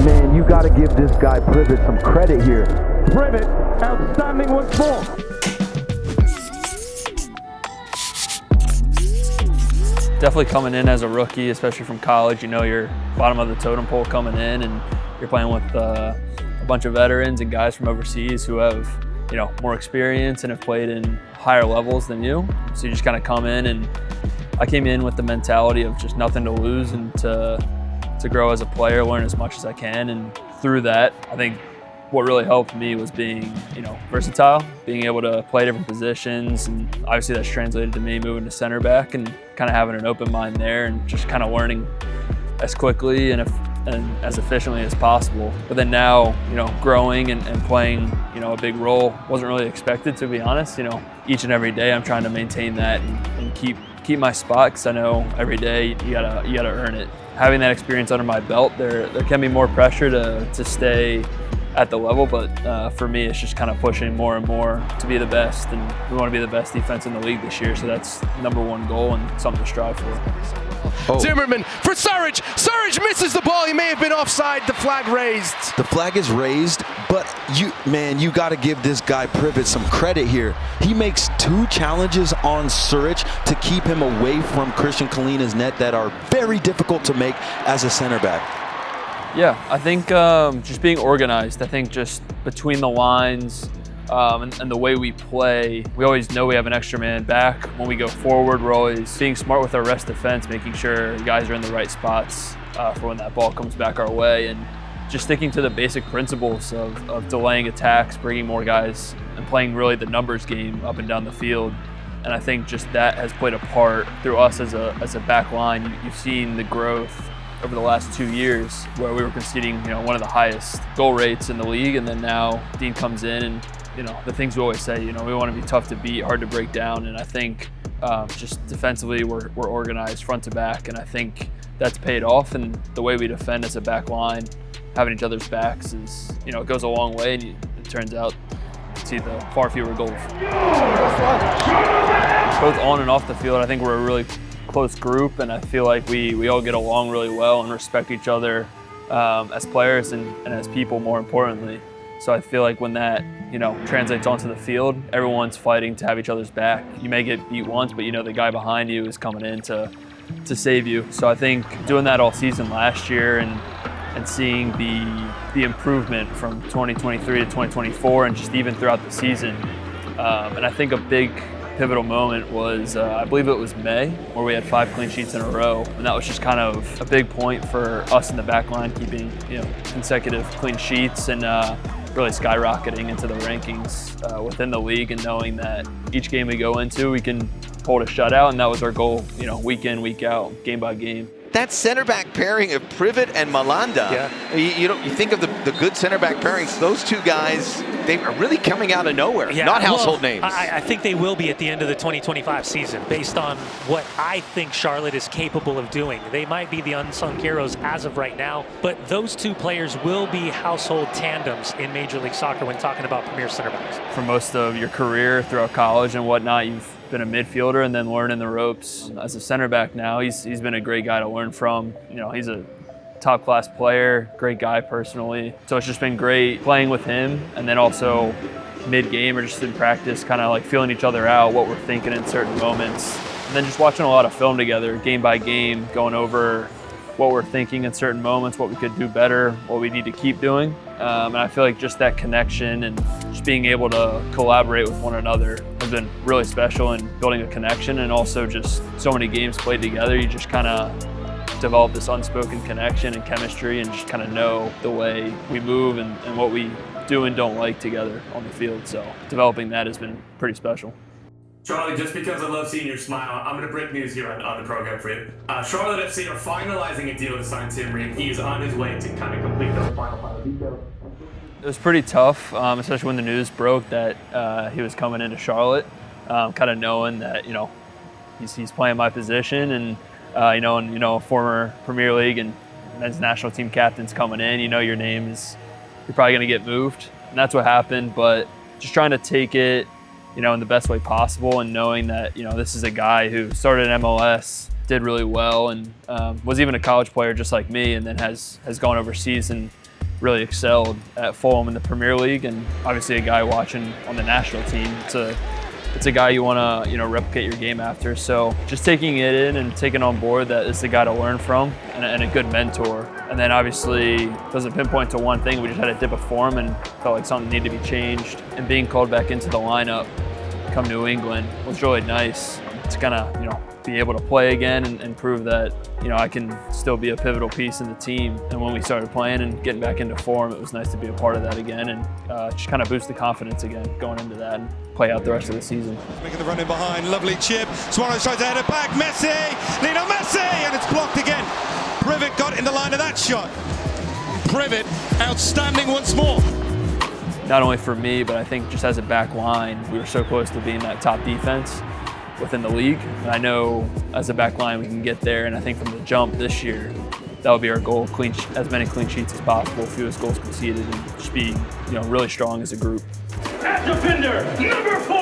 Man, you got to give this guy Privett some credit here. Privett, outstanding once more. Definitely coming in as a rookie, especially from college, you know you're bottom of the totem pole coming in, and you're playing with a bunch of veterans and guys from overseas who have, you know, more experience and have played in higher levels than you. So you just kind of come in, and I came in with the mentality of just nothing to lose and to grow as a player, learn as much as I can. And through that, I think what really helped me was being, you know, versatile, being able to play different positions. And obviously that's translated to me moving to center back and kind of having an open mind there and just kind of learning as quickly and as efficiently as possible. But then now, you know, growing and playing, you know, a big role wasn't really expected, to be honest. You know, each and every day I'm trying to maintain that and keep my spot, because I know every day you gotta earn it. Having that experience under my belt, there can be more pressure to stay at the level, but for me it's just kind of pushing more and more to be the best, and we want to be the best defense in the league this year, so that's #1 goal and something to strive for. Oh. Zimmerman for Surridge. Surridge misses the ball. He may have been offside. The flag raised. The flag is raised, but you got to give this guy Privett some credit here. He makes 2 challenges on Surridge to keep him away from Christian Kalina's net that are very difficult to make as a center back. Yeah, I think just being organized. I think just between the lines and the way we play, we always know we have an extra man back. When we go forward, we're always being smart with our rest defense, making sure guys are in the right spots for when that ball comes back our way, and just sticking to the basic principles of delaying attacks, bringing more guys, and playing really the numbers game up and down the field. And I think just that has played a part through us as a back line. You've seen the growth over the last 2 years where we were conceding, you know, one of the highest goal rates in the league, and then now Dean comes in and, you know, the things we always say, you know, we want to be tough to beat, hard to break down, and I think just defensively we're organized front to back, and I think that's paid off. And the way we defend as a back line, having each other's backs is, you know, it goes a long way, and it turns out to see the far fewer goals. Both on and off the field, I think we're a really close group, and I feel like we all get along really well and respect each other as players and as people, more importantly. So I feel like when that, you know, translates onto the field, everyone's fighting to have each other's back. You may get beat once, but you know the guy behind you is coming in to save you. So I think doing that all season last year and seeing the improvement from 2023 to 2024 and just even throughout the season. And I think a big pivotal moment was, I believe it was May, where we had 5 clean sheets in a row. And that was just kind of a big point for us in the back line, keeping, you know, consecutive clean sheets and really skyrocketing into the rankings within the league, and knowing that each game we go into, we can hold a shutout, and that was our goal, you know, week in, week out, game by game. That center back pairing of Privett and Malanda, yeah. You think of the good center back pairings, those 2 guys, they are really coming out of nowhere, yeah, not household names. I think they will be at the end of the 2025 season, based on what I think Charlotte is capable of doing. They might be the unsung heroes as of right now, but those 2 players will be household tandems in Major League Soccer when talking about premier center backs. For most of your career throughout college and whatnot, you've been a midfielder and then learning the ropes as a center back now. He's been a great guy to learn from. You know, he's a top-class player, great guy personally. So it's just been great playing with him, and then also mid-game or just in practice, kind of like feeling each other out, what we're thinking in certain moments. And then just watching a lot of film together, game by game, going over what we're thinking in certain moments, what we could do better, what we need to keep doing. And I feel like just that connection and just being able to collaborate with one another has been really special in building a connection, and also just so many games played together, you just kind of develop this unspoken connection and chemistry and just kind of know the way we move and what we do and don't like together on the field. So developing that has been pretty special. Charlie, just because I love seeing your smile, I'm going to break news here on the program for you. Charlotte FC are finalizing a deal to sign Tim Ream. He is on his way to kind of complete those final details. It was pretty tough, especially when the news broke that he was coming into Charlotte, kind of knowing that, you know, he's playing my position, and you know, former Premier League and men's national team captain's coming in, you know your name is, you're probably going to get moved. And that's what happened, but just trying to take it, you know, in the best way possible, and knowing that, you know, this is a guy who started in MLS, did really well, and was even a college player just like me, and then has gone overseas and really excelled at Fulham in the Premier League, and obviously a guy watching on the national team. It's a guy you want to replicate your game after. So just taking it in and taking on board that it's the guy to learn from and a good mentor. And then obviously doesn't pinpoint to one thing. We just had a dip of form and felt like something needed to be changed. And being called back into the lineup come New England was really nice to kind of be able to play again and prove that I can still be a pivotal piece in the team. And when we started playing and getting back into form, it was nice to be a part of that again and just kind of boost the confidence again going into that and play out the rest of the season. Making the run in behind, lovely chip. Suarez tries to head it back, Messi, Lionel Messi, and it's blocked again. Privett got in the line of that shot. Privett outstanding once more. Not only for me, but I think just as a back line, we were so close to being that top defense within the league. And I know as a back line we can get there, and I think from the jump this year, that will be our goal, as many clean sheets as possible, fewest goals conceded, and just be really strong as a group. At defender, number 4.